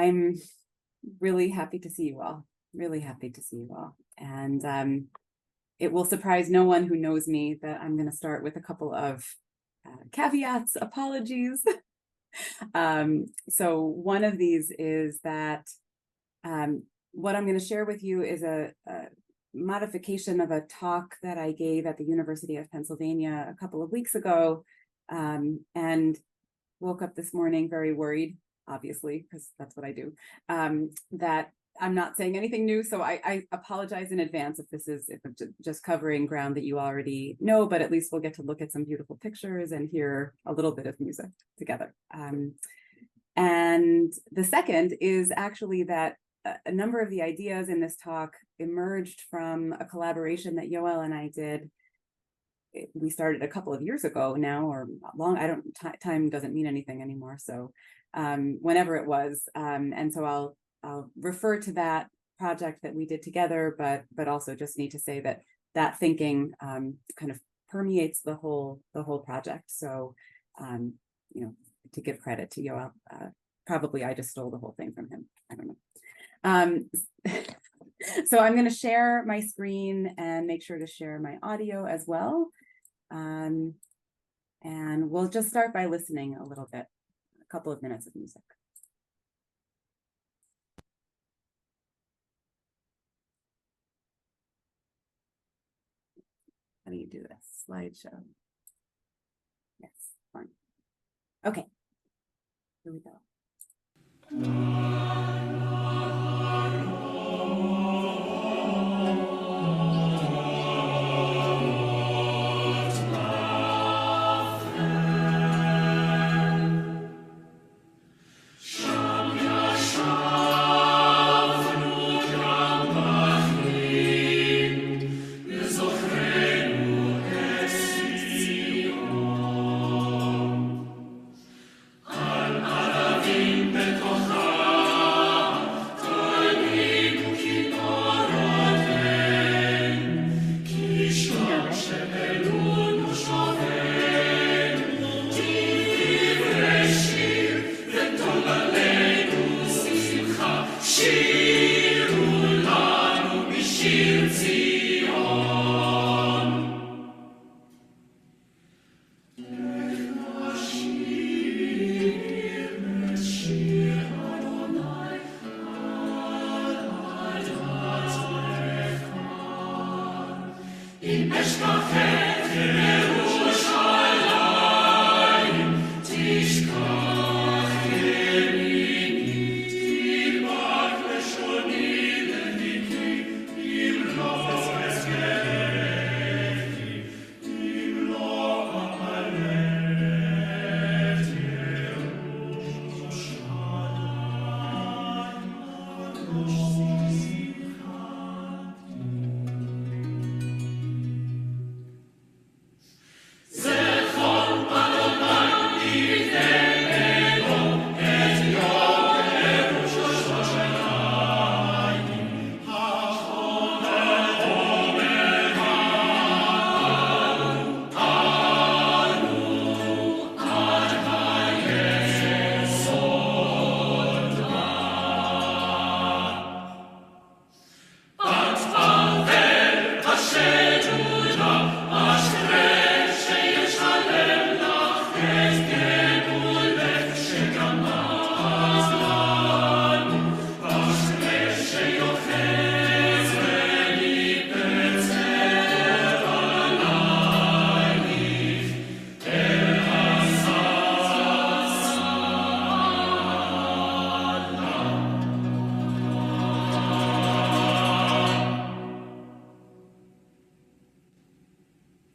I'm really happy to see you all, And it will surprise no one who knows me that I'm going to start with a couple of caveats, apologies. So one of these is that what I'm going to share with you is a modification of a talk that I gave at the University of Pennsylvania a couple of weeks ago, and woke up this morning very worried, obviously, because that's what I do, that I'm not saying anything new. So I apologize in advance if I'm just covering ground that you already know, but at least we'll get to look at some beautiful pictures and hear a little bit of music together. And the second is actually that a number of the ideas in this talk emerged from a collaboration that Yoel and I did. We started a couple of years ago now, or long, time doesn't mean anything anymore. So whenever it was. And so I'll refer to that project that we did together, but also just need to say that thinking kind of permeates the whole project. So, to give credit to Yoel, probably I just stole the whole thing from him. I don't know. So I'm going to share my screen and make sure to share my audio as well. And we'll just start by listening a little bit, a couple of minutes of music. How do you do this? Slideshow. Yes, fine. Okay, here we go.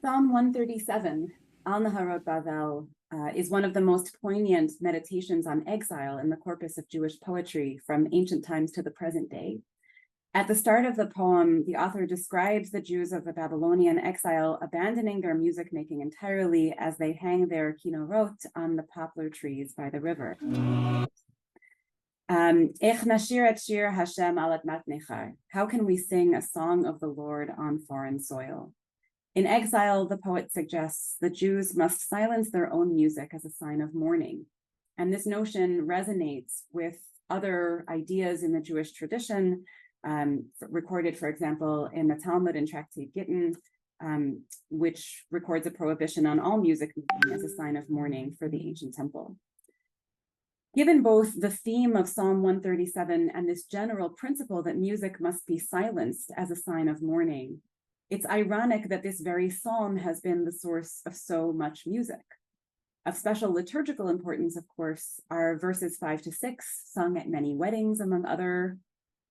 Psalm 137, Al Naharot Bavel, is one of the most poignant meditations on exile in the corpus of Jewish poetry from ancient times to the present day. At the start of the poem, the author describes the Jews of the Babylonian exile abandoning their music making entirely as they hang their kinorot on the poplar trees by the river. Ech nashir et shir Hashem al admat nechar. How can we sing a song of the Lord on foreign soil? In exile, the poet suggests the Jews must silence their own music as a sign of mourning. And this notion resonates with other ideas in the Jewish tradition, recorded, for example, in the Talmud and Tractate Gittin, which records a prohibition on all music as a sign of mourning for the ancient temple. Given both the theme of Psalm 137 and this general principle that music must be silenced as a sign of mourning, it's ironic that this very psalm has been the source of so much music. Of special liturgical importance, of course, are verses 5 to 6, sung at many weddings, among other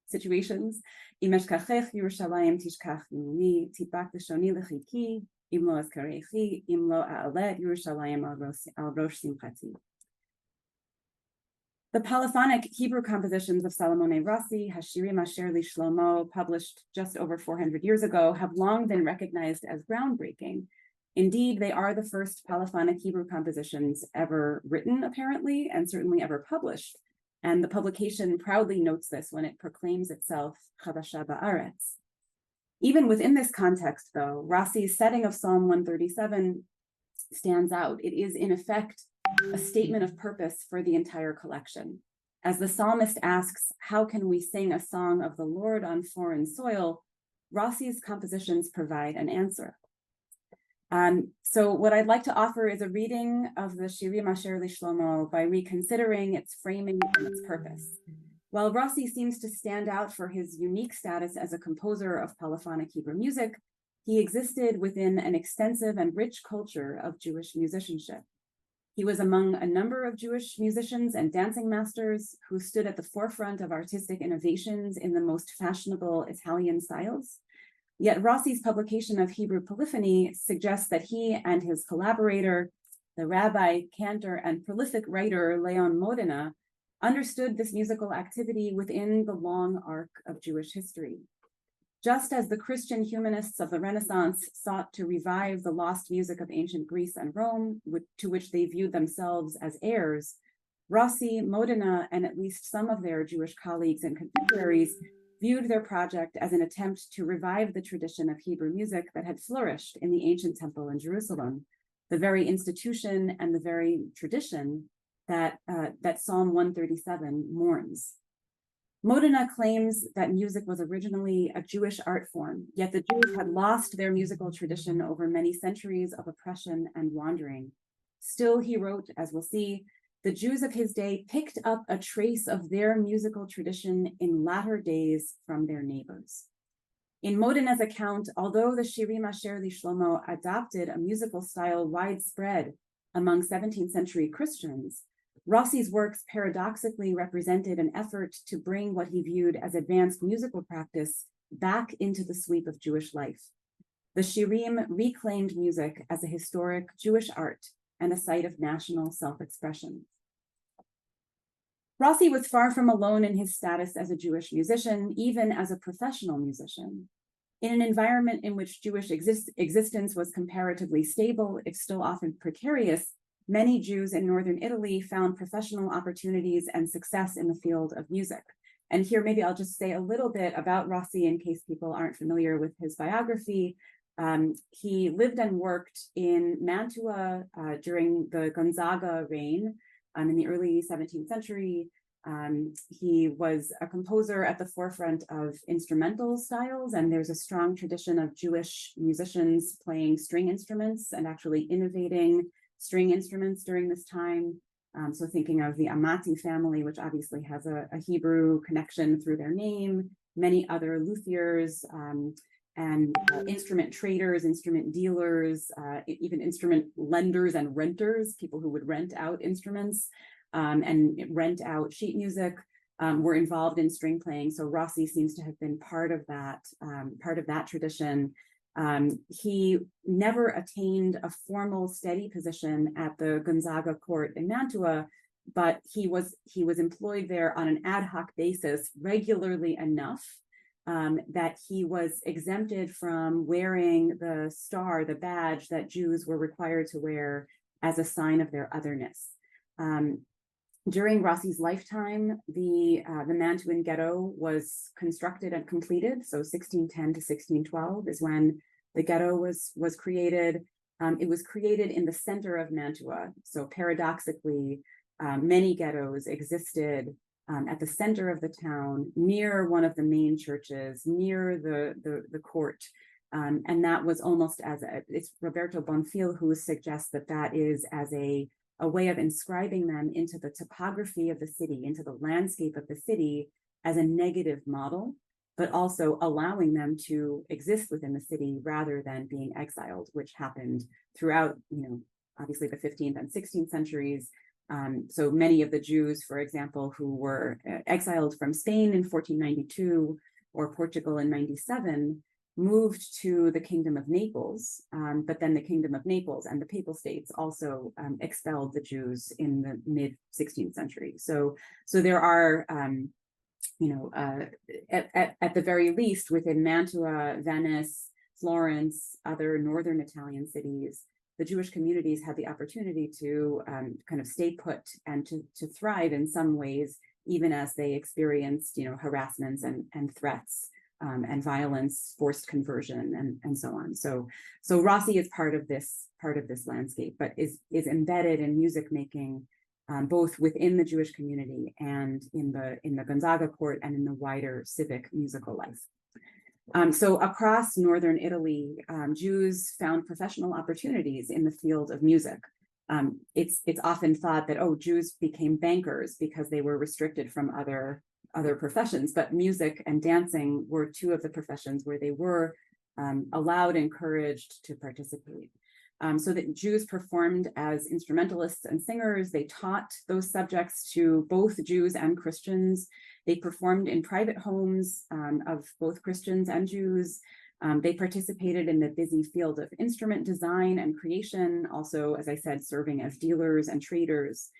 situations. Im eshkachech Yerushalayim tishkach imuni, tipak lishoni lechiki, im lo azkarechi, im lo a'alet Yerushalayim al rosh simchati. The polyphonic Hebrew compositions of Salomone Rossi, Hashirim Asher Lishlomo, published just over 400 years ago, have long been recognized as groundbreaking. Indeed, they are the first polyphonic Hebrew compositions ever written, apparently, and certainly ever published. And the publication proudly notes this when it proclaims itself Chadasha Ba'aretz. Even within this context, though, Rossi's setting of Psalm 137 stands out. It is, in effect, a statement of purpose for the entire collection. As the psalmist asks, how can we sing a song of the Lord on foreign soil? Rossi's compositions provide an answer. So what I'd like to offer is a reading of the Shirim Asher Lishlomo by reconsidering its framing and its purpose. While Rossi seems to stand out for his unique status as a composer of polyphonic Hebrew music, he existed within an extensive and rich culture of Jewish musicianship. He was among a number of Jewish musicians and dancing masters who stood at the forefront of artistic innovations in the most fashionable Italian styles. Yet Rossi's publication of Hebrew polyphony suggests that he and his collaborator, the rabbi, cantor, and prolific writer Leon Modena, understood this musical activity within the long arc of Jewish history. Just as the Christian humanists of the Renaissance sought to revive the lost music of ancient Greece and Rome, to which they viewed themselves as heirs, Rossi, Modena, and at least some of their Jewish colleagues and contemporaries viewed their project as an attempt to revive the tradition of Hebrew music that had flourished in the ancient temple in Jerusalem, the very institution and the very tradition that Psalm 137 mourns. Modena claims that music was originally a Jewish art form, yet the Jews had lost their musical tradition over many centuries of oppression and wandering. Still, he wrote, as we'll see, the Jews of his day picked up a trace of their musical tradition in latter days from their neighbors. In Modena's account, although the Shirim Asher Lishlomo adopted a musical style widespread among 17th century Christians, Rossi's works paradoxically represented an effort to bring what he viewed as advanced musical practice back into the sweep of Jewish life. The Shirim reclaimed music as a historic Jewish art and a site of national self-expression. Rossi was far from alone in his status as a Jewish musician, even as a professional musician. In an environment in which Jewish existence was comparatively stable, if still often precarious, many Jews in northern Italy found professional opportunities and success in the field of music. And here, maybe I'll just say a little bit about Rossi in case people aren't familiar with his biography. He lived and worked in Mantua during the Gonzaga reign in the early 17th century. He was a composer at the forefront of instrumental styles, and there's a strong tradition of Jewish musicians playing string instruments and actually innovating string instruments during this time. So thinking of the Amati family, which obviously has a Hebrew connection through their name, many other luthiers and instrument traders, instrument dealers, even instrument lenders and renters, people who would rent out instruments and rent out sheet music, were involved in string playing. So Rossi seems to have been part of that tradition. He never attained a formal steady position at the Gonzaga court in Mantua, but he was employed there on an ad hoc basis regularly enough that he was exempted from wearing the star, the badge that Jews were required to wear as a sign of their otherness. During Rossi's lifetime, the Mantuan ghetto was constructed and completed. So 1610 to 1612 is when the ghetto was created. It was created in the center of Mantua. So paradoxically, many ghettos existed at the center of the town, near one of the main churches, near the court. And that was almost it's Roberto Bonfil who suggests that is as a way of inscribing them into the topography of the city, into the landscape of the city as a negative model, but also allowing them to exist within the city rather than being exiled, which happened throughout, obviously the 15th and 16th centuries. So many of the Jews, for example, who were exiled from Spain in 1492 or Portugal in 97, moved to the Kingdom of Naples, but then the Kingdom of Naples and the Papal States also expelled the Jews in the mid-16th century. So there are, at the very least, within Mantua, Venice, Florence, other northern Italian cities, the Jewish communities had the opportunity to kind of stay put and to thrive in some ways, even as they experienced, harassments and threats and violence, forced conversion, and so on. So Rossi is part of this landscape, but is embedded in music making, both within the Jewish community and in the Gonzaga court and in the wider civic musical life. So across northern Italy, Jews found professional opportunities in the field of music. It's often thought that, Jews became bankers because they were restricted from other professions, but music and dancing were two of the professions where they were allowed, encouraged to participate. So that Jews performed as instrumentalists and singers. They taught those subjects to both Jews and Christians. They performed in private homes of both Christians and Jews. They participated in the busy field of instrument design and creation, also, as I said, serving as dealers and traders.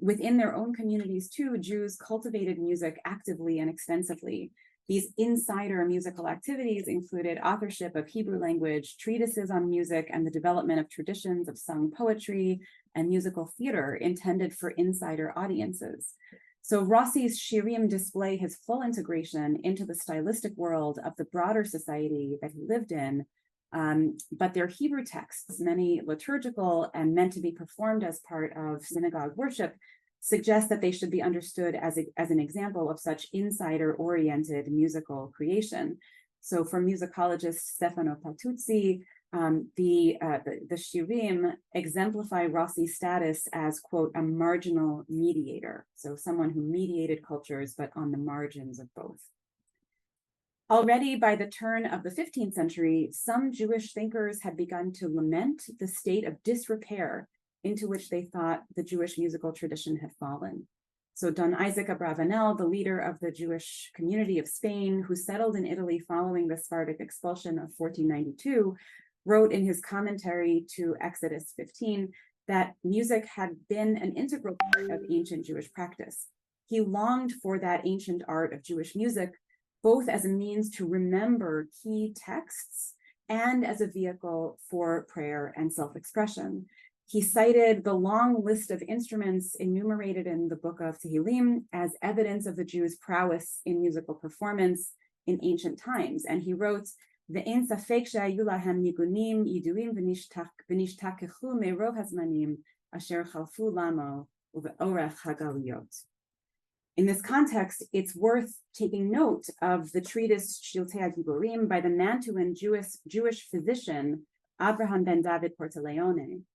Within their own communities, too, Jews cultivated music actively and extensively. These insider musical activities included authorship of Hebrew language, treatises on music, and the development of traditions of sung poetry and musical theater intended for insider audiences. So Rossi's Shirim display his full integration into the stylistic world of the broader society that he lived in, but their Hebrew texts, many liturgical and meant to be performed as part of synagogue worship, suggest that they should be understood as an example of such insider-oriented musical creation. So for musicologist Stefano Patuzzi, the Shirim exemplify Rossi's status as, quote, a marginal mediator. So someone who mediated cultures, but on the margins of both. Already by the turn of the 15th century, some Jewish thinkers had begun to lament the state of disrepair into which they thought the Jewish musical tradition had fallen. So Don Isaac Abravanel, the leader of the Jewish community of Spain, who settled in Italy following the Sephardic expulsion of 1492, wrote in his commentary to Exodus 15 that music had been an integral part of ancient Jewish practice. He longed for that ancient art of Jewish music, both as a means to remember key texts and as a vehicle for prayer and self-expression. He cited the long list of instruments enumerated in the book of Tehillim as evidence of the Jews' prowess in musical performance in ancient times. And he wrote, "Ve'en safek shehayu lahem nigunim yiduim v'nishtakechu merov hazmanim asher chalfu lamo uve'orech hagaliyot." In this context, it's worth taking note of the treatise Shiltei HaGiborim by the Mantuan Jewish physician Abraham ben David Portaleone.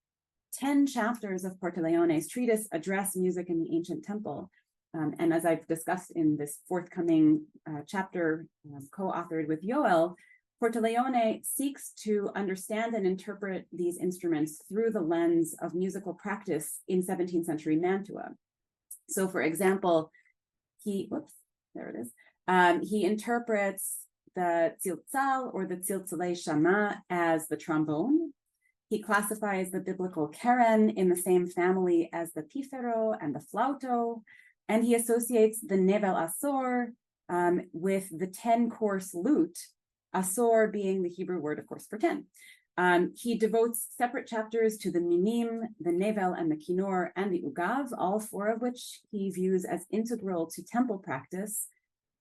10 chapters of Portaleone's treatise address music in the ancient temple. And as I've discussed in this forthcoming chapter co-authored with Yoel, Portaleone seeks to understand and interpret these instruments through the lens of musical practice in 17th century Mantua. So for example, he interprets the tziltzal or the tziltzalei shama as the trombone. He classifies the biblical keren in the same family as the pifero and the flauto, and he associates the nevel asor with the 10-course lute, asor being the Hebrew word, of course, for 10. He devotes separate chapters to the minim, the nevel, and the kinor, and the ugav, all 4 of which he views as integral to temple practice.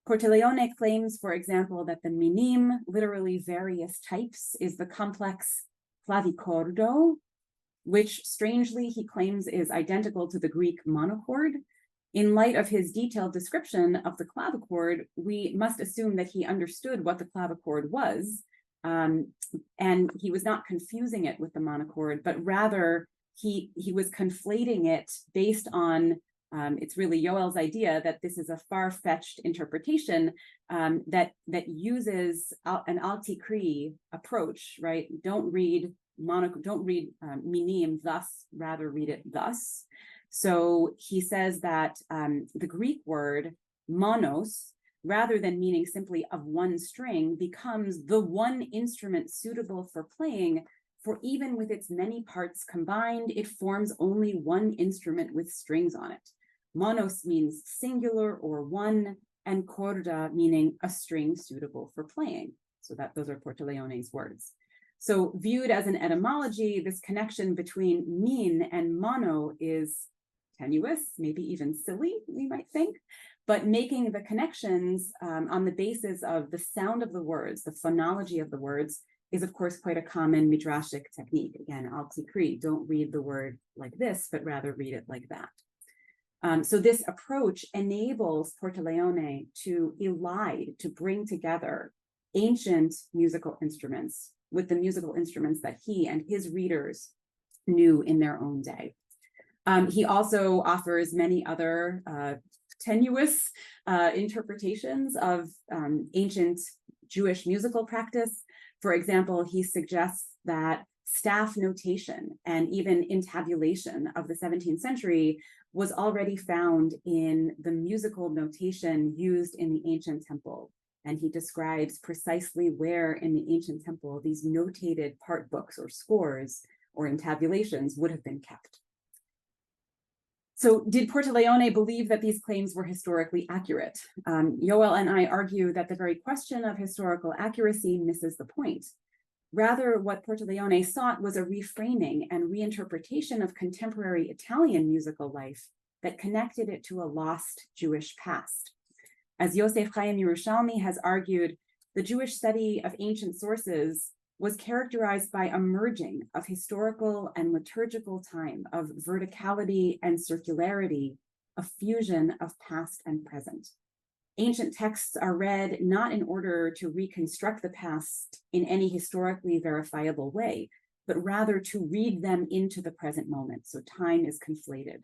Portaleone claims, for example, that the minim, literally various types, is the complex clavicordo, which strangely he claims is identical to the Greek monochord. In light of his detailed description of the clavichord, we must assume that he understood what the clavichord was, and he was not confusing it with the monochord, but rather he was conflating it based on, it's really Yoel's idea that this is a far-fetched interpretation that uses an altikri approach, right? Don't read minim thus, rather read it thus. So he says that the Greek word monos, rather than meaning simply of one string, becomes the one instrument suitable for playing, for even with its many parts combined, it forms only one instrument with strings on it. Monos means singular or one, and corda meaning a string suitable for playing. So those are Portoleone's words. So viewed as an etymology, this connection between min and mono is tenuous, maybe even silly, we might think, but making the connections on the basis of the sound of the words, the phonology of the words, is of course quite a common midrashic technique. Again, al-tikri, don't read the word like this, but rather read it like that. So this approach enables Portoleone to elide, to bring together ancient musical instruments with the musical instruments that he and his readers knew in their own day. He also offers many other tenuous interpretations of ancient Jewish musical practice. For example, he suggests that staff notation and even intabulation of the 17th century was already found in the musical notation used in the ancient temple. And he describes precisely where in the ancient temple these notated part books or scores or intabulations would have been kept. So did Portoleone believe that these claims were historically accurate? Yoel and I argue that the very question of historical accuracy misses the point. Rather, what Portoleone sought was a reframing and reinterpretation of contemporary Italian musical life that connected it to a lost Jewish past. As Yosef Chaim Yerushalmi has argued, the Jewish study of ancient sources was characterized by a merging of historical and liturgical time, of verticality and circularity, a fusion of past and present. Ancient texts are read not in order to reconstruct the past in any historically verifiable way, but rather to read them into the present moment, so time is conflated.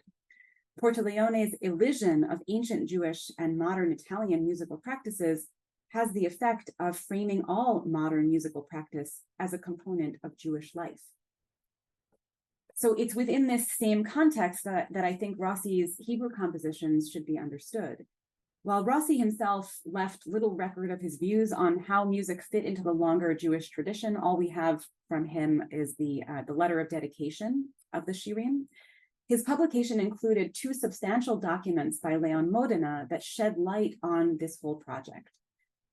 Portoleone's elision of ancient Jewish and modern Italian musical practices has the effect of framing all modern musical practice as a component of Jewish life. So it's within this same context that I think Rossi's Hebrew compositions should be understood. While Rossi himself left little record of his views on how music fit into the longer Jewish tradition, all we have from him is the letter of dedication of the Shirim. His publication included 2 substantial documents by Leon Modena that shed light on this whole project.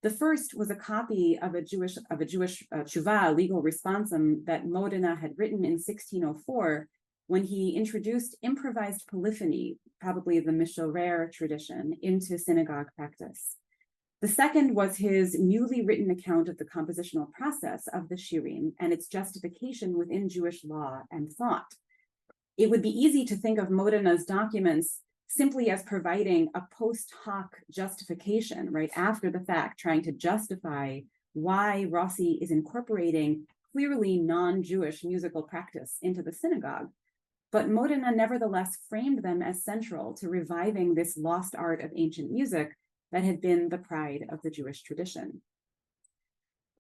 The first was a copy of a Jewish tshuva, legal responsum, that Modena had written in 1604 when he introduced improvised polyphony, probably the Mishorer tradition, into synagogue practice. The second was his newly written account of the compositional process of the Shirim and its justification within Jewish law and thought. It would be easy to think of Modena's documents simply as providing a post hoc justification, right after the fact, trying to justify why Rossi is incorporating clearly non-Jewish musical practice into the synagogue. But Modena nevertheless framed them as central to reviving this lost art of ancient music that had been the pride of the Jewish tradition.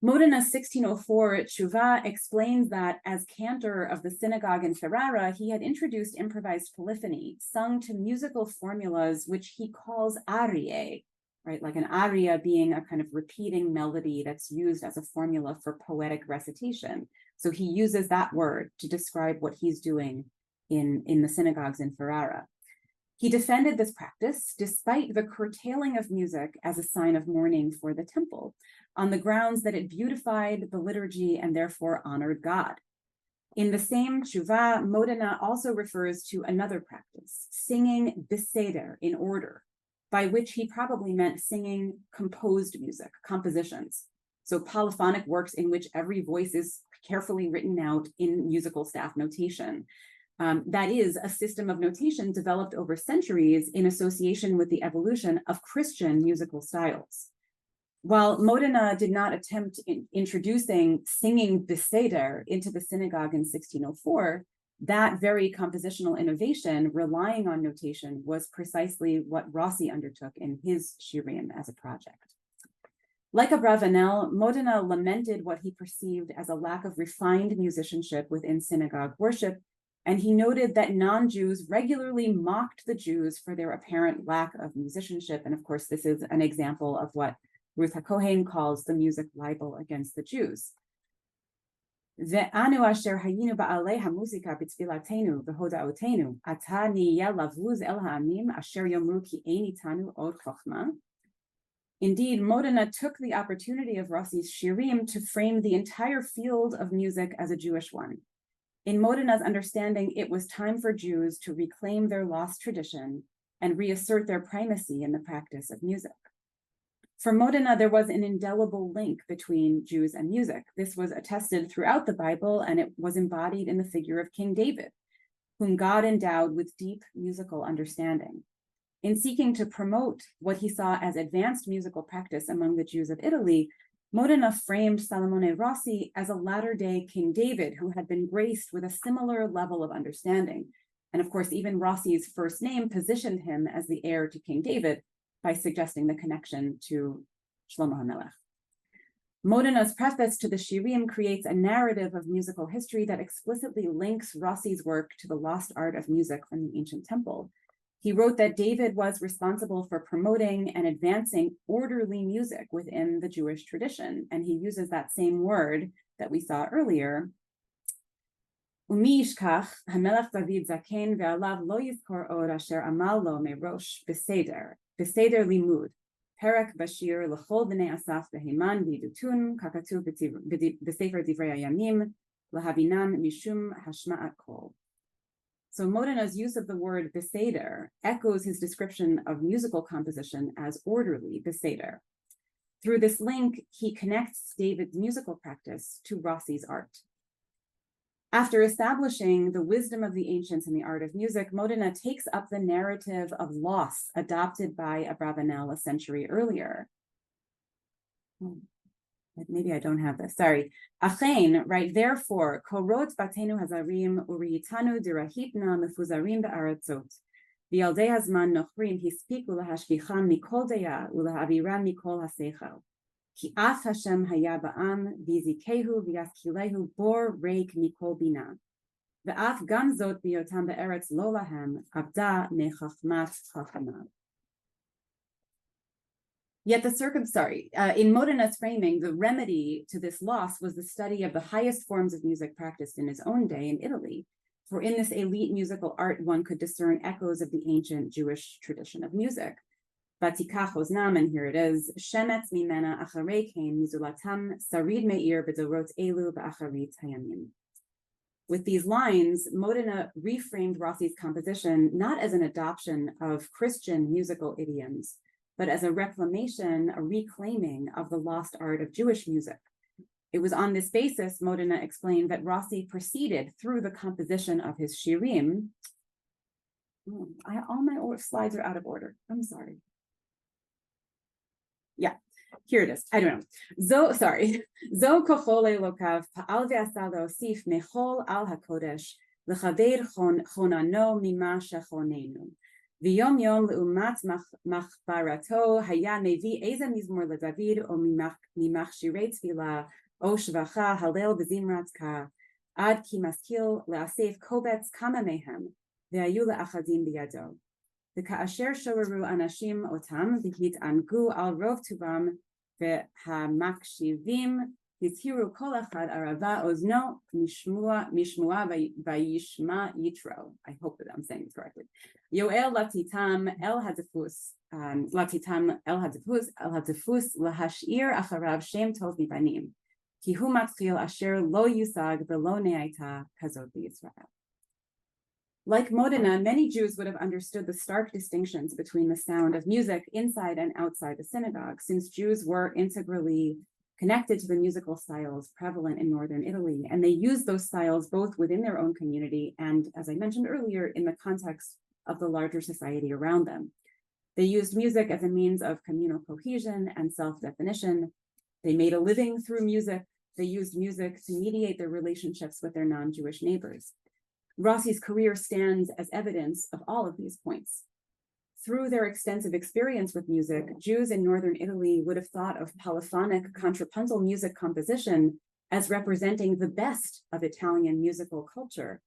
Modena's 1604 tshuva explains that as cantor of the synagogue in Ferrara, he had introduced improvised polyphony, sung to musical formulas which he calls arie, right? Like an aria being a kind of repeating melody that's used as a formula for poetic recitation. So he uses that word to describe what he's doing in the synagogues in Ferrara. He defended this practice despite the curtailing of music as a sign of mourning for the temple, on the grounds that it beautified the liturgy and therefore honored God. In the same tshuva, Modena also refers to another practice, singing beseder, in order, by which he probably meant singing composed music, compositions. So polyphonic works in which every voice is carefully written out in musical staff notation. That is a system of notation developed over centuries in association with the evolution of Christian musical styles. While Modena did not attempt introducing singing beseder into the synagogue in 1604, that very compositional innovation relying on notation was precisely what Rossi undertook in his Shirim as a project. Like Abravanel, Modena lamented what he perceived as a lack of refined musicianship within synagogue worship, and he noted that non-Jews regularly mocked the Jews for their apparent lack of musicianship. And of course, this is an example of what Ruth HaKohen calls the music libel against the Jews. ואנו אשר היינו בעלי המוזיקה בתפילתנו והודאותינו, עתה נהיה לבוז אל העמים אשר יאמרו כי אין איתנו עוד חוכמה. Indeed, Modena took the opportunity of Rossi's Shirim to frame the entire field of music as a Jewish one. In Modena's understanding, it was time for Jews to reclaim their lost tradition and reassert their primacy in the practice of music. For Modena, there was an indelible link between Jews and music. This was attested throughout the Bible, and it was embodied in the figure of King David, whom God endowed with deep musical understanding. In seeking to promote what he saw as advanced musical practice among the Jews of Italy, Modena framed Salomone Rossi as a latter-day King David who had been graced with a similar level of understanding. And of course, even Rossi's first name positioned him as the heir to King David, by suggesting the connection to Shlomo HaMelech. Modena's preface to the Shirim creates a narrative of musical history that explicitly links Rossi's work to the lost art of music from the ancient temple. He wrote that David was responsible for promoting and advancing orderly music within the Jewish tradition, and he uses that same word that we saw earlier. ומי ישכח, המלך דוד זקן ועליו לא יזכור עוד אשר עמל לו מראש בסדר לימוד, פרק בשיר לכל בני אסף בהימן וידותון, ככתוב בספר דברי הימים, להבינם משום השמעת קול. So Modena's use of the word beseder echoes his description of musical composition as orderly, beseder. Through this link, he connects David's musical practice to Rossi's art. After establishing the wisdom of the ancients in the art of music, Modena takes up the narrative of loss adopted by Abravanel a century earlier. Maybe I don't have this, sorry. Achen, right, therefore, korot batenu hazarim uriyitanu dirahitna mefuzarim be'aratzot. V'yaldei hazman nochrim hispiku lahashkichan mikol deya ulahaviran mikol hasechel. Ki af Hashem haya ba'am v'zikehu v'yaskilehu bor reik mikol bina. Ve'af gam zot b'yotam be'eretz lo lahem abda mechachmat chachama. Yet in Modena's framing, the remedy to this loss was the study of the highest forms of music practiced in his own day in Italy. For in this elite musical art, one could discern echoes of the ancient Jewish tradition of music. Vatikach oznam, and here it is, Shemetz mimena acharei kein mizulatam sarid meir b'dorot elu b'acharit hayamim. With these lines, Modena reframed Rossi's composition not as an adoption of Christian musical idioms, but as a reclamation, a reclaiming of the lost art of Jewish music. It was on this basis, Modena explained, that Rossi proceeded through the composition of his Shirim. All my slides are out of order. I'm sorry. Yeah, here it is. I don't know. Zo kochole lokav pa'al ve'asa leosif mechol al hakodesh lechaver chonano mima shechonenu. V'yom yom leumat machbarato haya mevi eze mizmor leDavid o mimach shirei tefila o shvacha halel b'zimrat ka ad ki maskil leasef kobetz kama mehem ve'ayu le'achadim biyado. וכאשר שוררו אנשים אותם והתענגו על רוב טובם והמקשיבים התירו כל אחד ערבה אוזנו משמוע וישמע יתרו. I hope that I'm saying this correctly. יואל לטיתם אל הדפוס להשאיר אחריו שם טוב מבנים כי הוא מתחיל אשר לא יושג ולא נהייתה כזאת בישראל. Like Modena, many Jews would have understood the stark distinctions between the sound of music inside and outside the synagogue, since Jews were integrally connected to the musical styles prevalent in northern Italy. And they used those styles both within their own community and, as I mentioned earlier, in the context of the larger society around them. They used music as a means of communal cohesion and self-definition. They made a living through music. They used music to mediate their relationships with their non-Jewish neighbors. Rossi's career stands as evidence of all of these points. Through their extensive experience with music, Jews in northern Italy would have thought of polyphonic contrapuntal music composition as representing the best of Italian musical culture.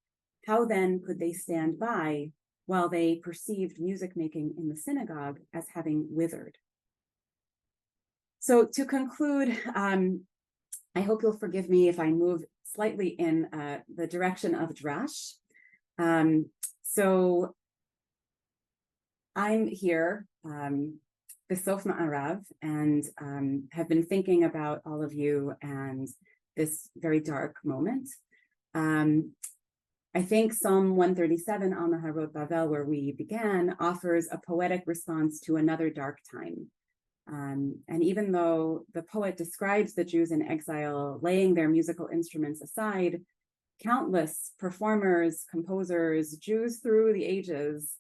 How then could they stand by while they perceived music making in the synagogue as having withered? So to conclude, I hope you'll forgive me if I move slightly in the direction of drash. So I'm here, Besof Ma'arav, and have been thinking about all of you and this very dark moment. I think Psalm 137, Al Naharot Bavel, where we began, offers a poetic response to another dark time. And even though the poet describes the Jews in exile laying their musical instruments aside, countless performers, composers, Jews through the ages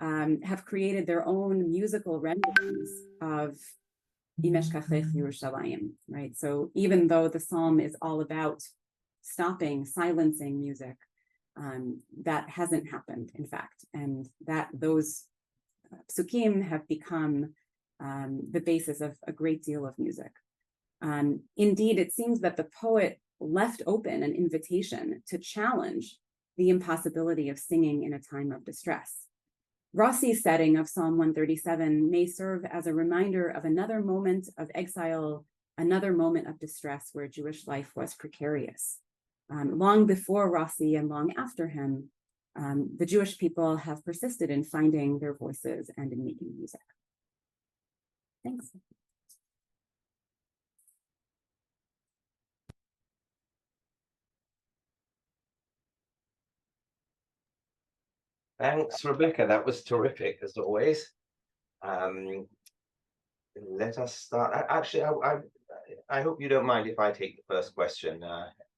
have created their own musical renderings of Im Eshkachech Yerushalayim, right? So even though the psalm is all about stopping, silencing music, that hasn't happened, in fact, and that those psukim have become the basis of a great deal of music. Indeed, it seems that the poet left open an invitation to challenge the impossibility of singing in a time of distress. Rossi's setting of Psalm 137 may serve as a reminder of another moment of exile, another moment of distress where Jewish life was precarious. Long before Rossi and long after him, the Jewish people have persisted in finding their voices and in making music. Thanks. Thanks, Rebecca. That was terrific, as always. Let us start. Actually, I hope you don't mind if I take the first question.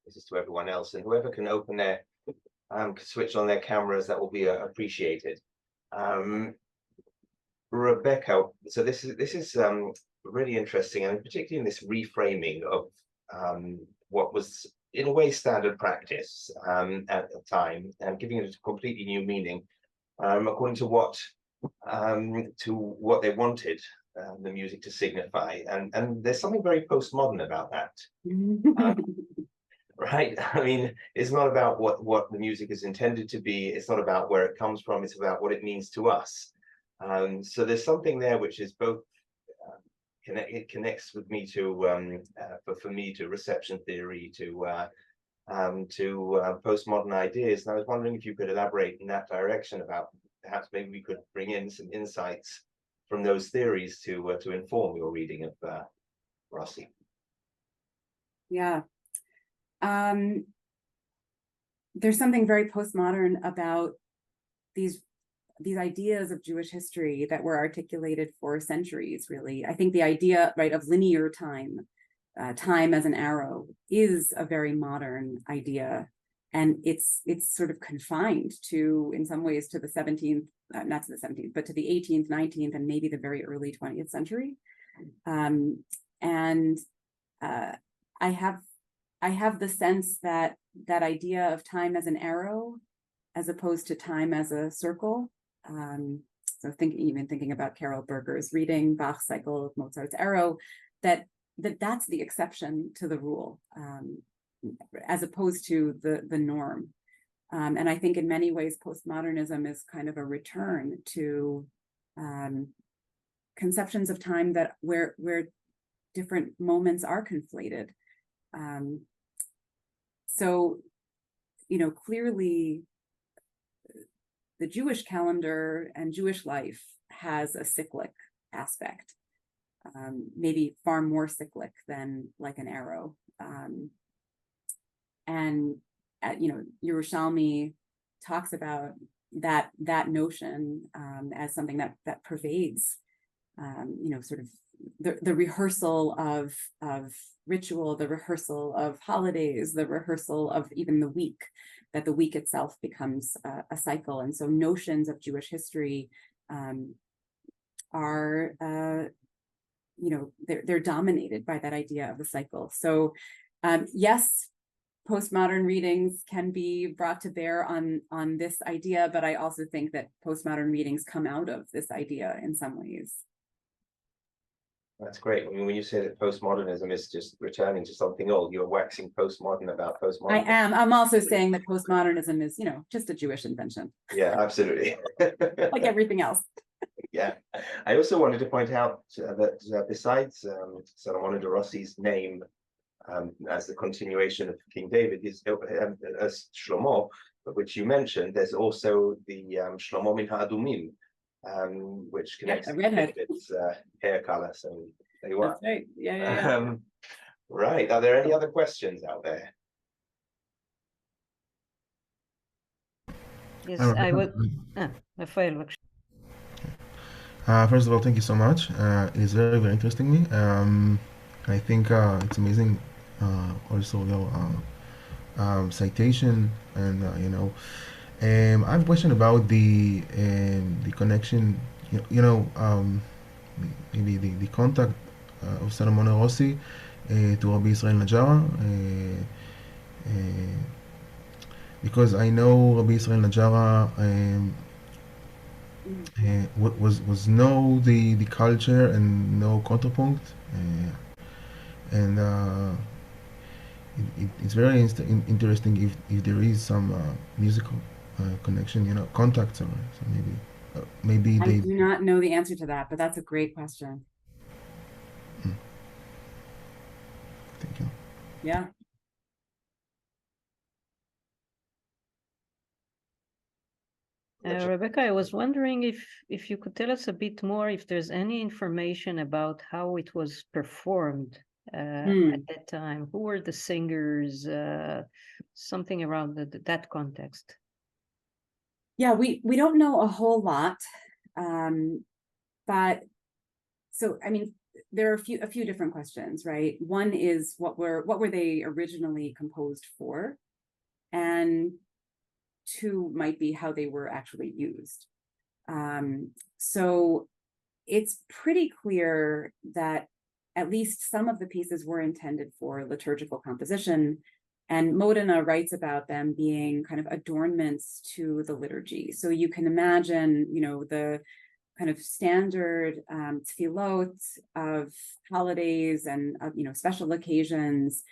This is to everyone else, and whoever can open their, switch on their cameras, that will be appreciated. Rebecca, so this is really interesting, and particularly in this reframing of what was in a way standard practice at the time, and giving it a completely new meaning according to what they wanted the music to signify, and there's something very postmodern about that. Right? I mean, it's not about what the music is intended to be. It's not about where it comes from. It's about what it means to us. So there's something there which is both it connects with me to for me to reception theory, to postmodern ideas. And I was wondering if you could elaborate in that direction about perhaps maybe we could bring in some insights from those theories to inform your reading of Rossi. Yeah. There's something very postmodern about these ideas of Jewish history that were articulated for centuries, really. I think the idea, right, of linear time, time as an arrow, is a very modern idea. And it's sort of confined to, in some ways, to the 17th, not to the 17th, but to the 18th, 19th, and maybe the very early 20th century. I have the sense that that idea of time as an arrow, as opposed to time as a circle. So thinking about Carol Berger's reading, Bach's cycle of Mozart's arrow, that's the exception to the rule, as opposed to the norm. And I think in many ways, postmodernism is kind of a return to conceptions of time that where different moments are conflated. So, clearly the Jewish calendar and Jewish life has a cyclic aspect, maybe far more cyclic than like an arrow. Yerushalmi talks about that notion as something that pervades sort of the rehearsal of ritual, the rehearsal of holidays, the rehearsal of even the week, that the week itself becomes a cycle. And so notions of Jewish history are, they're dominated by that idea of the cycle. So yes, postmodern readings can be brought to bear on this idea, but I also think that postmodern readings come out of this idea in some ways. That's great. I mean, when you say that postmodernism is just returning to something old, you're waxing postmodern about postmodernism. I am. I'm also saying that postmodernism is, just a Jewish invention. Yeah, absolutely. Like everything else. Yeah. I also wanted to point out that besides Salomone de Rossi's name as the continuation of King David, is as Shlomo, which you mentioned, there's also the Shlomo min ha'adumim, which connects to David's hair color. So there you are. That's right. Yeah. Right. Are there any other questions out there? Yes, I would. Rafael. First of all, thank you so much. It is very, very interesting me. I think it's amazing. Also, your citation, and I have a question about the connection. Maybe the contact of Salomone Rossi to Rabbi Israel Najara, because I know Rabbi Israel Najara was know the culture and know contrapunct, and it's very interesting if there is some musical connection, contacts, or so maybe they. I do not know the answer to that, but that's a great question. Thank you. Yeah. Rebecca, I was wondering if you could tell us a bit more, if there's any information about how it was performed at that time. Who were the singers? Something around that context. Yeah, we don't know a whole lot, but so I mean, there are a few different questions, right? One is what were they originally composed for, and two might be how they were actually used. So it's pretty clear that at least some of the pieces were intended for liturgical composition, and Modena writes about them being kind of adornments to the liturgy. So you can imagine, the kind of standard tefillot of holidays and special occasions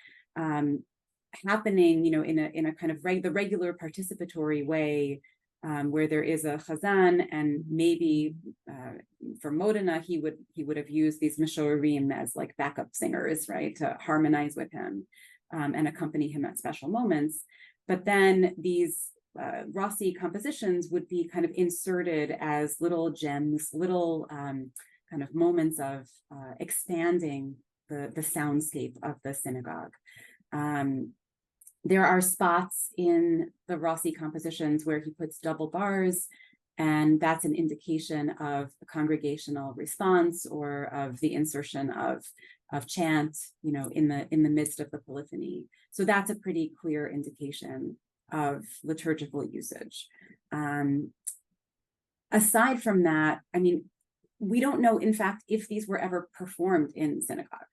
happening, in a kind of the regular participatory way, where there is a chazan, and maybe for Modena he would have used these mishorim as like backup singers, right, to harmonize with him and accompany him at special moments. But then these Rossi compositions would be kind of inserted as little gems, little kind of moments of expanding the soundscape of the synagogue. There are spots in the Rossi compositions where he puts double bars, and that's an indication of a congregational response or of the insertion of chant, in the midst of the polyphony. So that's a pretty clear indication of liturgical usage. Aside from that, I mean, we don't know, in fact, if these were ever performed in synagogue.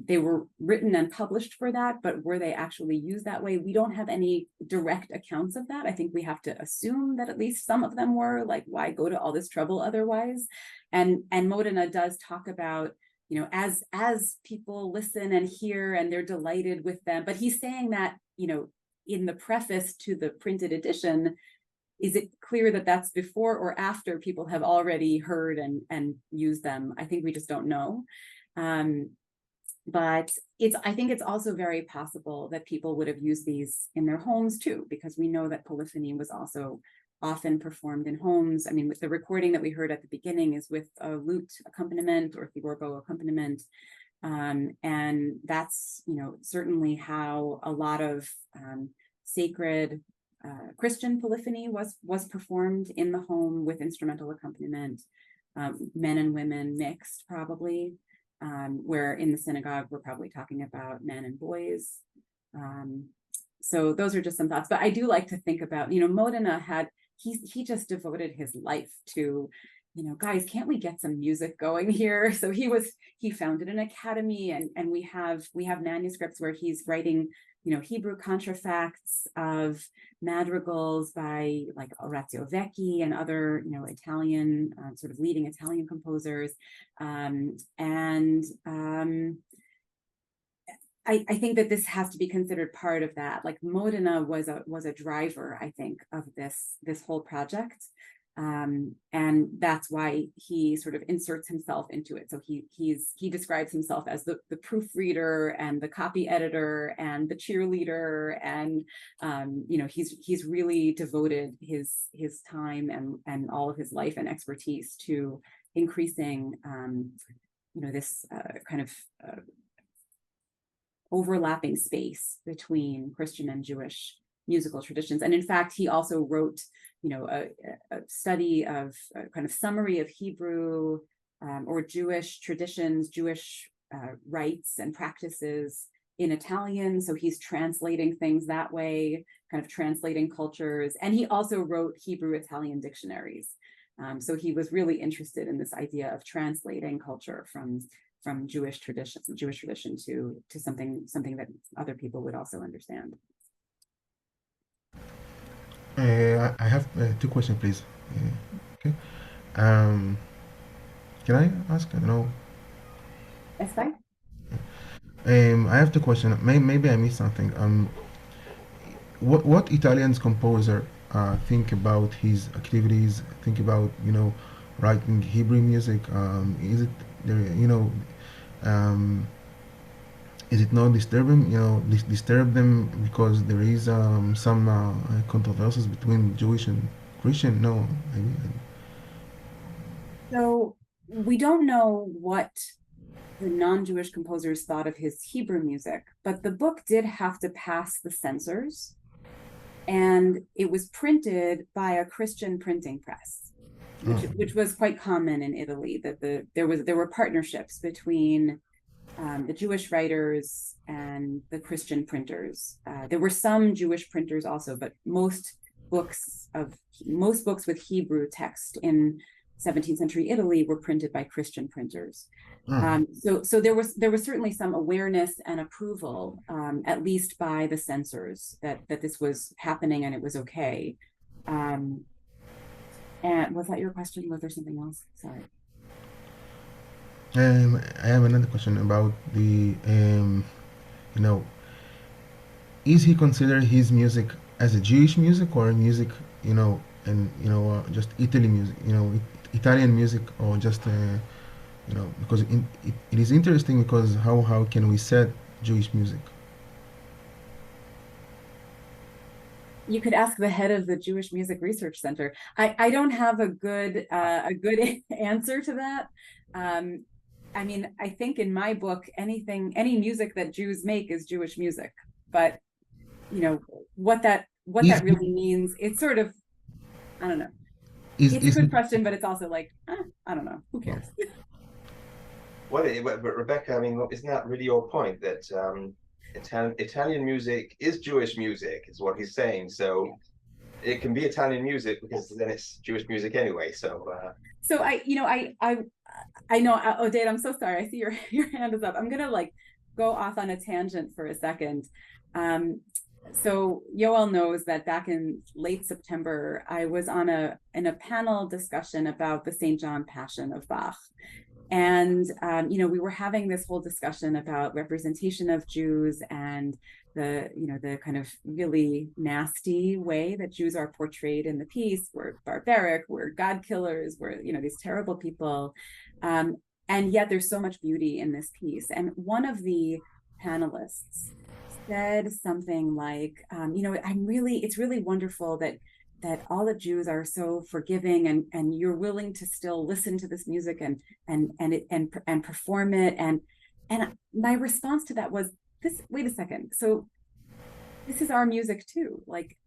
They were written and published for that, but were they actually used that way? We don't have any direct accounts of that. I think we have to assume that at least some of them were, like, why go to all this trouble otherwise? And Modena does talk about, as people listen and hear and they're delighted with them, but he's saying that, in the preface to the printed edition, is it clear that that's before or after people have already heard and used them? I think we just don't know. But I think it's also very possible that people would have used these in their homes too, because we know that polyphony was also often performed in homes. I mean, with the recording that we heard at the beginning is with a lute accompaniment or theorbo accompaniment. And that's, certainly how a lot of sacred Christian polyphony was performed in the home with instrumental accompaniment. men and women mixed, probably, where in the synagogue, we're probably talking about men and boys. So those are just some thoughts, but I do like to think about, Modena he just devoted his life to, guys, can't we get some music going here? So he founded an academy, and we have manuscripts where he's writing, Hebrew contrafacts of madrigals by like Orazio Vecchi and other, Italian, sort of leading Italian composers. I think that this has to be considered part of that. Like Modena was a driver, I think, of this whole project. And that's why he sort of inserts himself into it. So he describes himself as the proofreader and the copy editor and the cheerleader, and he's really devoted his time and all of his life and expertise to increasing this kind of overlapping space between Christian and Jewish musical traditions. And in fact, he also wrote a study of a kind of summary of Hebrew or Jewish traditions, Jewish rites and practices in Italian. So he's translating things that way, kind of translating cultures. And he also wrote Hebrew-Italian dictionaries. So he was really interested in this idea of translating culture from Jewish tradition to something that other people would also understand. I have two questions, please. Okay. Can I ask? I don't know. Yes, fine. I have two questions. Maybe I missed something. What Italian composer think about his activities? Think about writing Hebrew music. Is it there? Is it not disturbing? Disturb them because there is some controversies between Jewish and Christian? No, maybe. So we don't know what the non-Jewish composers thought of his Hebrew music, but the book did have to pass the censors, and it was printed by a Christian printing press, which was quite common in Italy. That there were partnerships between the Jewish writers and the Christian printers. There were some Jewish printers also, but most books with Hebrew text in 17th century Italy were printed by Christian printers. So there was certainly some awareness and approval, at least by the censors, that this was happening and it was okay. And was that your question? Was there something else? Sorry. I have another question about the is he consider his music as a Jewish music or music and just Italian music, Italian music, or just because it is interesting because how can we set Jewish music? You could ask the head of the Jewish Music Research Center. I don't have a good answer to that. I mean, I think in my book, any music that Jews make is Jewish music, but what that really means, it's sort of, I don't know. It's a good question, but it's also like, I don't know, who cares? Well, but Rebecca, I mean, isn't that really your point, that Italian music is Jewish music, is what he's saying. So it can be Italian music because then it's Jewish music anyway. So I know, Odette, I'm so sorry. I see your hand is up. I'm gonna go off on a tangent for a second. So Yoel knows that back in late September, I was in a panel discussion about the St. John Passion of Bach. And, we were having this whole discussion about representation of Jews and the kind of really nasty way that Jews are portrayed in the piece. We're barbaric, we're God killers, we're, these terrible people. And yet there's so much beauty in this piece. And one of the panelists said something like, it's really wonderful that all the Jews are so forgiving and you're willing to still listen to this music and perform it. And my response to that was wait a second. So this is our music too. Like,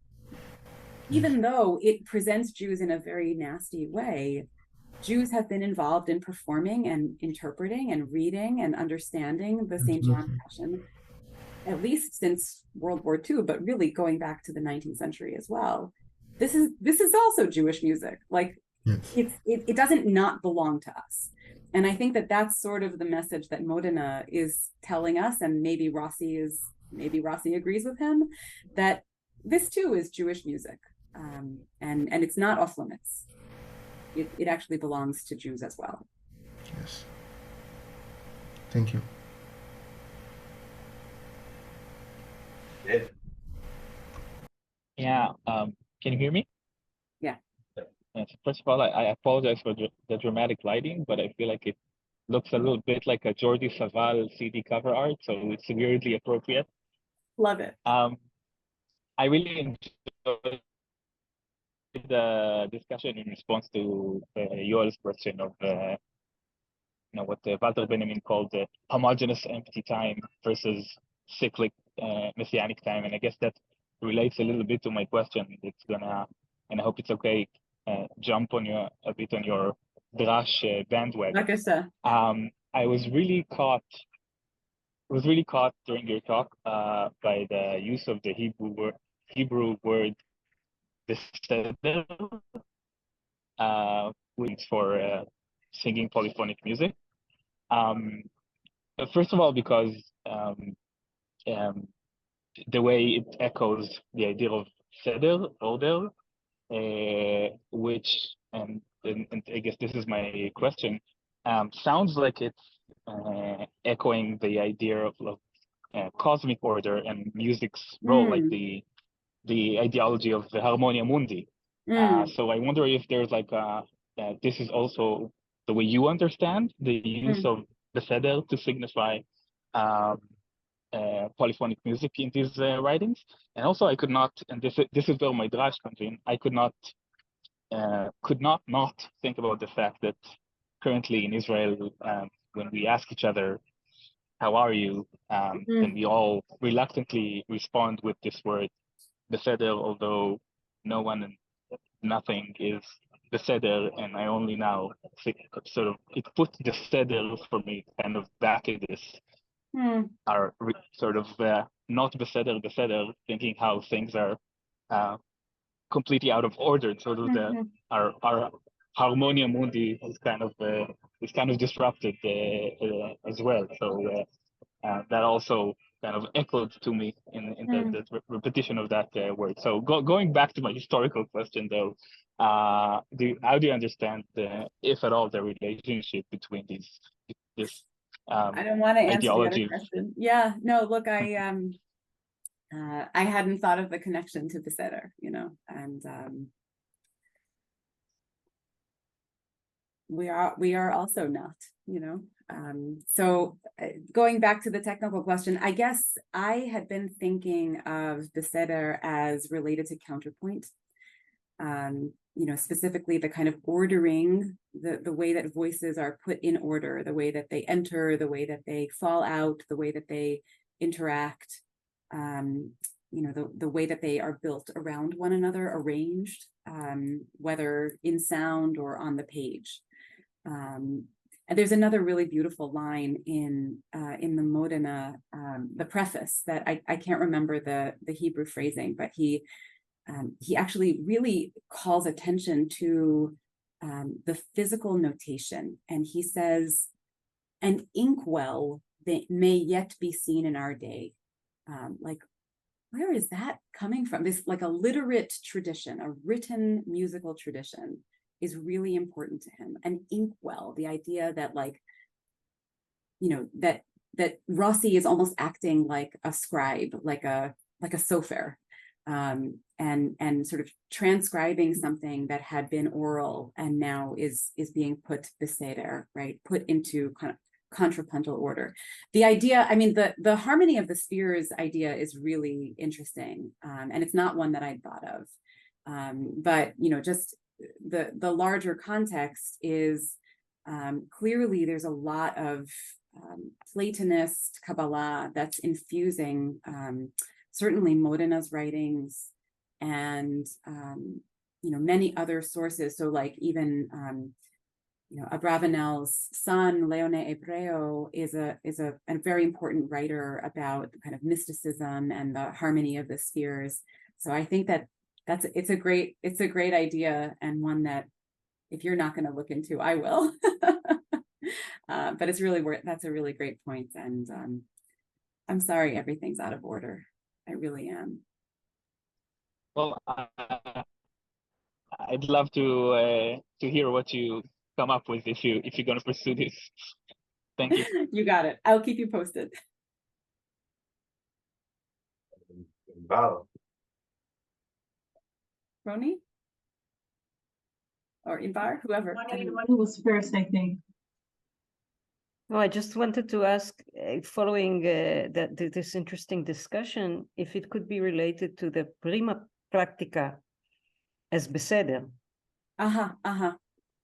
even though it presents Jews in a very nasty way, Jews have been involved in performing and interpreting and reading and understanding the St. John Passion, at least since World War II, but really going back to the 19th century as well. This is also Jewish music. Like, it doesn't not belong to us. And I think that that's sort of the message that Modena is telling us, and maybe Rossi agrees with him, that this too is Jewish music, and it's not off limits. It actually belongs to Jews as well. Yes. Thank you. Yeah, can you hear me? Yeah. Yes. First of all, I apologize for the dramatic lighting, but I feel like it looks a little bit like a Jordi Savall CD cover art, so it's weirdly appropriate. Love it. I really enjoyed the discussion in response to Yoel's question of what Walter Benjamin called the homogeneous empty time versus cyclic messianic time, and I guess that relates a little bit to my question. It's gonna, and I hope it's okay, jump on a bit on your Drash bandwagon. Like I said, I was really caught during your talk by the use of the Hebrew word beseder, which for singing polyphonic music. First of all, because the way it echoes the idea of seder, order, which, and I guess this is my question, sounds like it's echoing the idea of cosmic order and music's role, like the ideology of the harmonia mundi. So I wonder if there's like this is also the way you understand the use of the seder to signify polyphonic music in these writings. And also I could not, and this is where my drash comes in, I could not think about the fact that currently in Israel, when we ask each other, how are you? Then we all reluctantly respond with this word, beseder, although no one and nothing is beseder, and I only now sort of, it put the seder for me kind of back in this are sort of not beseder, thinking how things are completely out of order. Sort of our harmonia mundi is kind of disrupted as well. So that also kind of echoed to me in the repetition of that word. So going back to my historical question, though, how do you understand, if at all, the relationship between this I don't want to answer the ideology? other question. Yeah, no, look, I hadn't thought of the connection to beseder, and we are also not, so going back to the technical question, I guess I had been thinking of beseder as related to counterpoint, specifically the kind of ordering, the way that voices are put in order, the way that they enter, the way that they fall out, the way that they interact, the way that they are built around one another, arranged, whether in sound or on the page. And there's another really beautiful line in the Modena, the preface, that I can't remember the Hebrew phrasing, but he actually really calls attention to the physical notation. And he says, an inkwell that may yet be seen in our day. Like, where is that coming from? This, like, a literate tradition, a written musical tradition, is really important to him. An inkwell, the idea that, like, that Rossi is almost acting like a scribe, like a sofer, and sort of transcribing something that had been oral and now is being put beseder, right, put into kind of contrapuntal order. The idea, the harmony of the spheres idea is really interesting, and it's not one that I'd thought of, but just the larger context is, clearly there's a lot of Platonist Kabbalah that's infusing certainly Modena's writings and many other sources. So, like, even Abravanel's son, Leone Hebreo, is a very important writer about kind of mysticism and the harmony of the spheres. So I think it's a great idea, and one that if you're not going to look into, I will. But it's really that's a really great point. And I'm sorry everything's out of order. I really am. Well, I'd love to hear what you come up with if you're going to pursue this. Thank you. You got it. I'll keep you posted. Wow. Roni? Or Inbar, whoever. One was first, I think. No, I just wanted to ask, following this interesting discussion, if it could be related to the prima practica as beseder.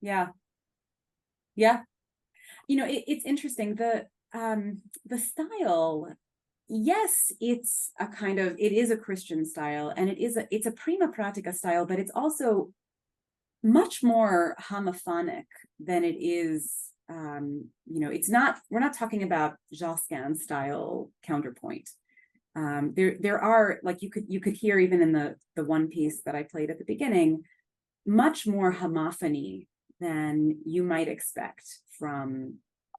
Yeah. It's interesting. The style, yes, it is a Christian style, and it's a prima practica style, but it's also much more homophonic than it is. We're not talking about Josquin style counterpoint. There are, like, you could hear even in the one piece that I played at the beginning, much more homophony than you might expect from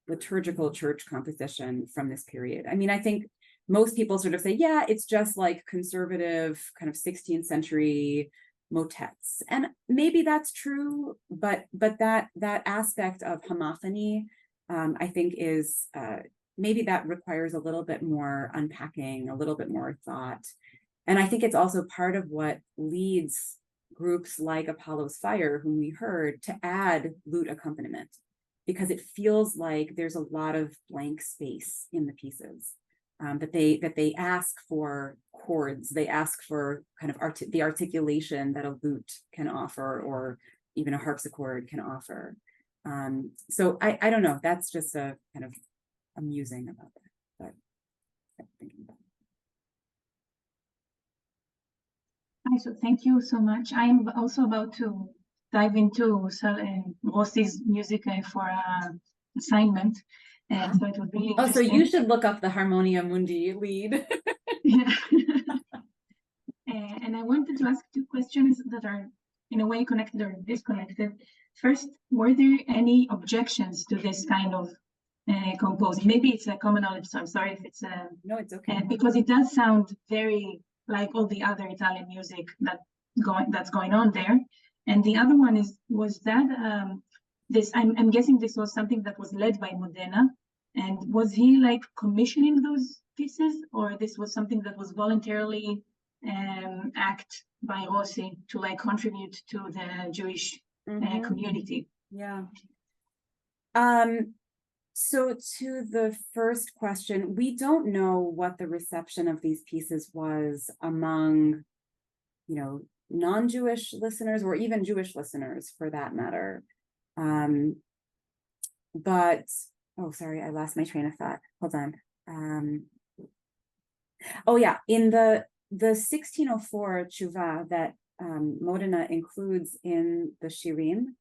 liturgical church composition from this period. I mean, I think most people sort of say, yeah, it's just like conservative kind of 16th century motets, and maybe that's true, but that aspect of homophony, I think, is maybe that requires a little bit more unpacking, a little bit more thought. And I think it's also part of what leads groups like Apollo's Fire, whom we heard, to add lute accompaniment, because it feels like there's a lot of blank space in the pieces, that they ask for chords, they ask for kind of the articulation that a lute can offer, or even a harpsichord can offer. So I don't know, that's just a kind of amusing about that, but I'm thinking about it. So thank you so much. I'm also about to dive into Rossi's music for an assignment. So it would be interesting. Oh, so you should look up the Harmonia Mundi lead. Yeah. And I wanted to ask two questions that are in a way connected or disconnected. First, were there any objections to this kind of composing? Maybe it's a common knowledge, so I'm sorry if it's No, it's okay. because it does sound very like all the other Italian music that's going on there. And the other one was that I'm guessing this was something that was led by Modena, and was he like commissioning those pieces, or this was something that was voluntarily act by Rossi to like contribute to the Jewish community? Yeah. So to the first question, we don't know what the reception of these pieces was among, non-Jewish listeners, or even Jewish listeners for that matter. But, oh, sorry, I lost my train of thought. Hold on. Oh yeah, in the 1604 tshuva that Modena includes in the Shirim,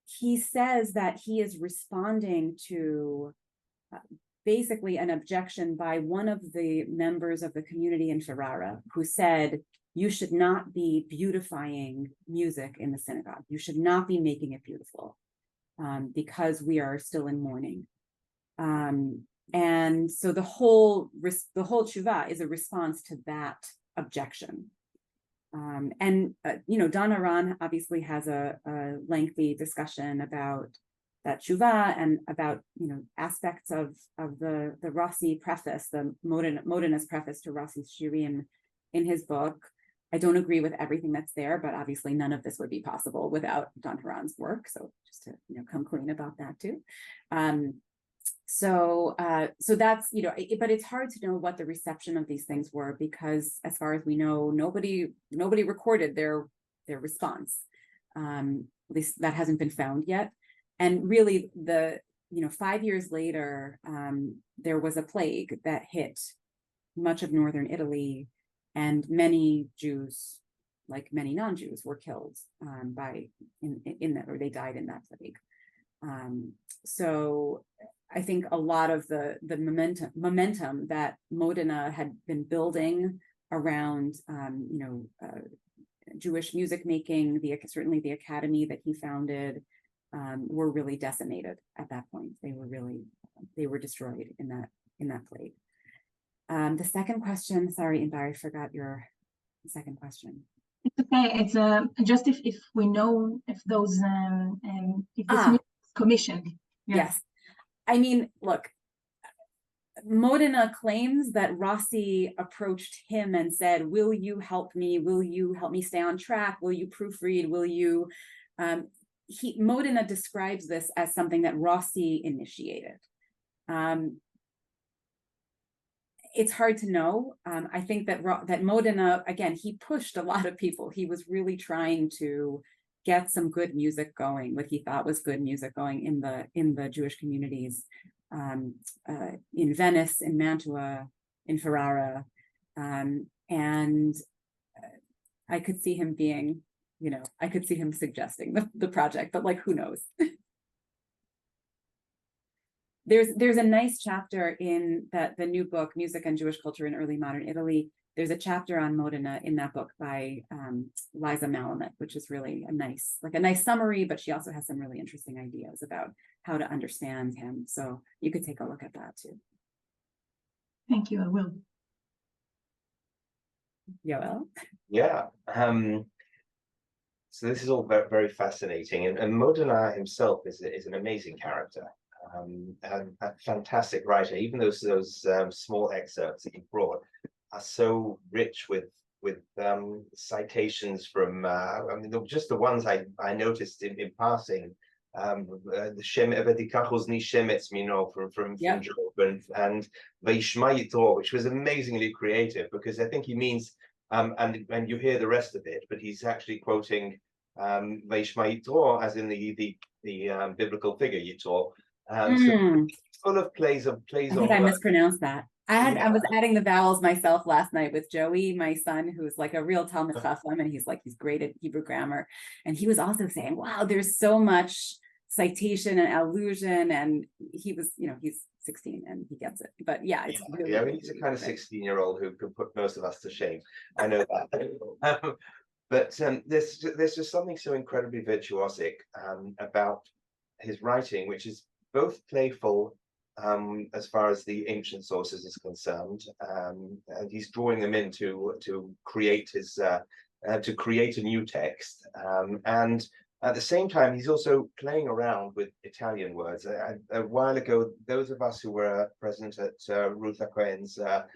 he says that he is responding to basically an objection by one of the members of the community in Ferrara, who said, you should not be beautifying music in the synagogue. You should not be making it beautiful, because we are still in mourning. And so the whole tshuva is a response to that objection. Don Aran obviously has a lengthy discussion about that tshuva and about aspects of the Rossi preface, the Modena's preface to Rossi's Shirim in his book. I don't agree with everything that's there, but obviously none of this would be possible without Don Aran's work. So just to come clean about that too. So that's, but it's hard to know what the reception of these things were, because as far as we know, nobody recorded their response. At least that hasn't been found yet. And really 5 years later, there was a plague that hit much of northern Italy, and many Jews, like many non-Jews, were killed in that, or they died in that plague. So I think a lot of the momentum that Modena had been building around, Jewish music making, certainly the academy that he founded, were really decimated at that point. They were destroyed in that plague. The second question, sorry, Inbar, I forgot your second question. It's okay. It's just if we know if those if this music is commissioned. Yeah. Yes, I mean, look, Modena claims that Rossi approached him and said, "Will you help me? Will you help me stay on track? Will you proofread? Will you?" Modena describes this as something that Rossi initiated. It's hard to know. I think that Modena, again, he pushed a lot of people. He was really trying to get some good music going, what he thought was good music going in the Jewish communities, in Venice, in Mantua, in Ferrara, and I could see him being, I could see him suggesting the project, but like, who knows? There's a nice chapter in the new book, Music and Jewish Culture in Early Modern Italy. There's a chapter on Modena in that book by Liza Malamet, which is really a nice summary, but she also has some really interesting ideas about how to understand him. So you could take a look at that too. Thank you, I will. Yoel? Yeah. So this is all very, very fascinating, and Modena himself is an amazing character. A fantastic writer. Even those small excerpts that you brought are so rich with citations from just the ones I noticed in passing. The Shem Evedikachos Ni Shemetz Mino from Job and Veishma Yitro, which was amazingly creative, because I think he means and you hear the rest of it, but he's actually quoting Veishma Yitro as in the biblical figure Yitro. So full of plays on. I mispronounced that. I was adding the vowels myself last night with Joey, my son, who's like a real Talmud Chacham, and he's great at Hebrew grammar. And he was also saying, wow, there's so much citation and allusion. And he was, he's 16 and he gets it. But yeah, it's really he's a kind of 16-year-old who could put most of us to shame. I know that. But there's just something so incredibly virtuosic about his writing, which is both playful as far as the ancient sources is concerned, and he's drawing them in to create a new text, and at the same time he's also playing around with Italian words. A while ago, those of us who were present at Ruth Cohen's at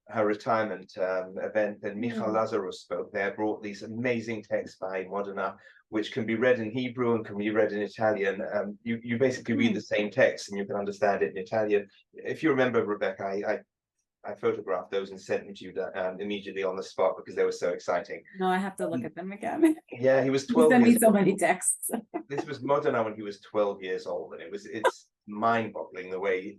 her retirement event, and Michal Lazarus spoke there, brought these amazing texts by Modena, which can be read in Hebrew and can be read in Italian. You basically read the same text and you can understand it in Italian. If you remember, Rebecca, I photographed those and sent them to you immediately on the spot because they were so exciting. No, I have to look at them again. Yeah, he was 12 years old. He so many texts. This was Modena when he was 12 years old, and it's mind-boggling the way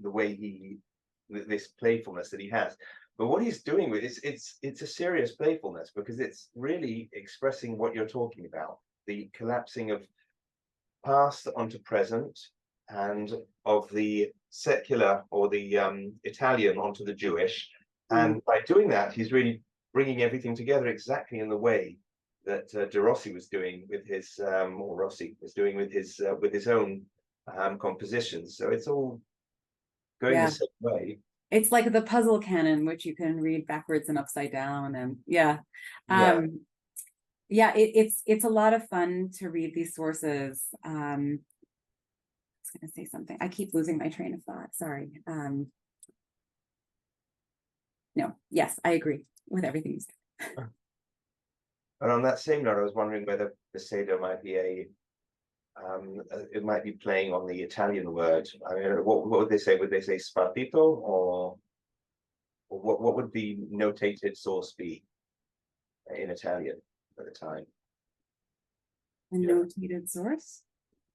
this playfulness that he has. But what he's doing with it's a serious playfulness, because it's really expressing what you're talking about, the collapsing of past onto present, and of the secular or the Italian onto the Jewish. And by doing that, he's really bringing everything together exactly in the way that De Rossi was doing with his, or Rossi was doing with his own compositions. So it's all going the same way. It's like the puzzle canon, which you can read backwards and upside down, and it's a lot of fun to read these sources. I was going to say something. I keep losing my train of thought. Sorry. No. Yes, I agree with everything you said. And on that same note, I was wondering whether Besedo might be it might be playing on the Italian word. I mean, what would they say? Would they say spartito, or what would the notated source be in Italian at the time? A notated source?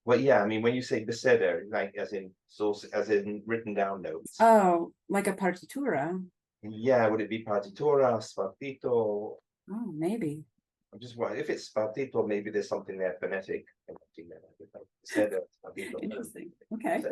Well, yeah, I mean, when you say Besedo, like as in source, as in written down notes. Oh, like a partitura. Yeah, would it be partitura, spartito? Oh, maybe. I'm just wondering if it's Spartito, maybe there's something there phonetic. Interesting. Okay.